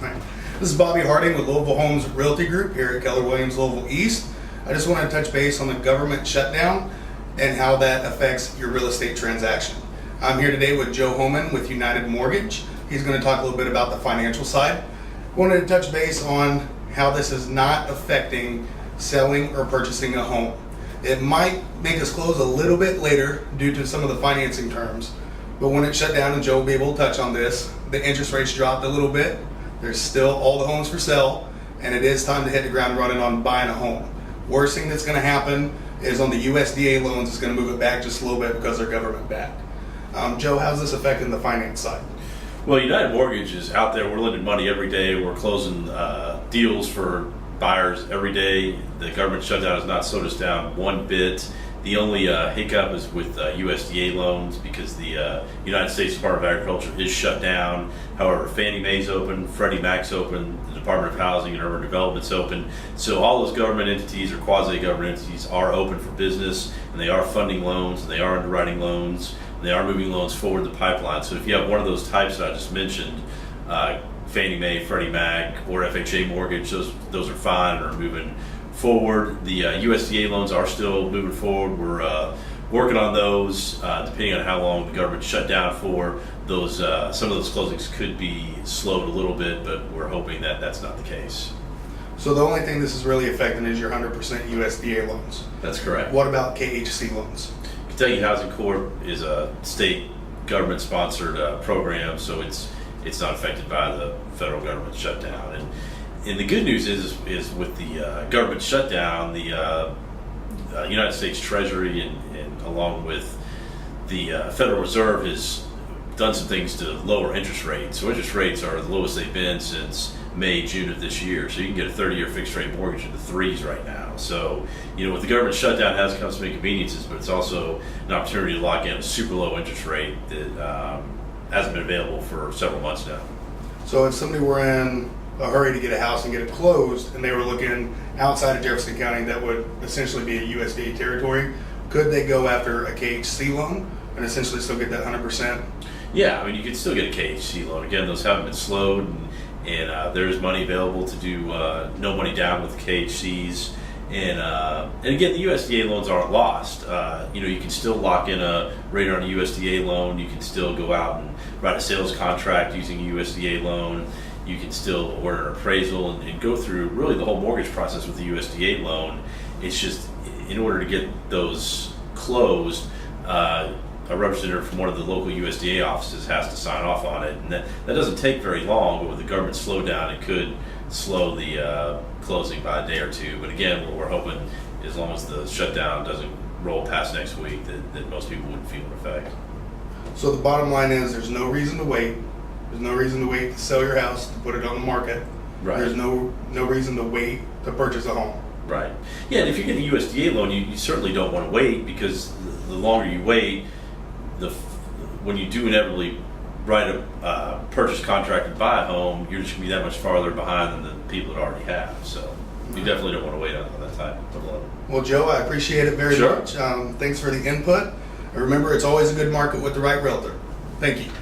Hi. This is Bobby Harding with Louisville Homes Realty Group here at Keller Williams Louisville East. I just want to touch base on the government shutdown and how that affects your real estate transaction. I'm here today with Joe Homan with United Mortgage. He's going to talk a little bit about the financial side. I wanted to touch base on how this is not affecting selling or purchasing a home. It might make us close a little bit later due to some of the financing terms, but when it shut down, and Joe will be able to touch on this, the interest rates dropped a little bit. There's still all the homes for sale, and it is time to hit the ground running on buying a home. Worst thing that's going to happen is on the USDA loans, it's going to move it back just a little bit because they're government backed. Joe, how's this affecting the finance side? Well, United Mortgage is out there. We're lending money every day. We're closing deals for buyers every day. The government shutdown has not slowed us down one bit. The only hiccup is with USDA loans because the United States Department of Agriculture is shut down. However, Fannie Mae's open, Freddie Mac's open, the Department of Housing and Urban Development's open. So all those government entities or quasi-government entities are open for business, and they are funding loans, and they are underwriting loans, and they are moving loans forward the pipeline. So if you have one of those types that I just mentioned, Fannie Mae, Freddie Mac, or FHA mortgage, those are fine and are moving forward. The USDA loans are still moving forward. We're working on those. Depending on how long the government shut down for, those some of those closings could be slowed a little bit, but we're hoping that that's not the case. So the only thing this is really affecting is your 100% USDA loans. That's correct. What about KHC loans? Kentucky Housing Corp is a state government-sponsored program, so it's not affected by the federal government shutdown. And the good news is with the government shutdown, the United States Treasury and along with the Federal Reserve has done some things to lower interest rates. So interest rates are the lowest they've been since May, June of this year. So you can get a 30-year fixed rate mortgage in the threes right now. So, with the government shutdown, it has come some inconveniences, but it's also an opportunity to lock in a super low interest rate that hasn't been available for several months now. So if somebody were in a hurry to get a house and get it closed, and they were looking outside of Jefferson County, that would essentially be a USDA territory, could they go after a KHC loan and essentially still get that 100%? Yeah, you could still get a KHC loan. Again, those haven't been slowed, and there's money available to do no money down with the KHCs. And again, the USDA loans aren't lost. You can still lock in a rate on a USDA loan. You can still go out and write a sales contract using a USDA loan. You can still order an appraisal and go through really the whole mortgage process with the USDA loan. It's just in order to get those closed, a representative from one of the local USDA offices has to sign off on it, and that doesn't take very long. But with the government slowdown, it could slow the closing by a day or two. But again, what we're hoping, as long as the shutdown doesn't roll past next week, that most people wouldn't feel an effect. So the bottom line is there's no reason to wait. There's no reason to wait to sell your house, to put it on the market. Right. There's no reason to wait to purchase a home. Right. Yeah, and if you're getting a USDA loan, you certainly don't want to wait, because the longer you wait, when you do inevitably write a purchase contract and buy a home, you're just going to be that much farther behind than the people that already have. So you definitely don't want to wait on that type of loan. Well, Joe, I appreciate it very Sure. much. Thanks for the input. And remember, it's always a good market with the right realtor. Thank you.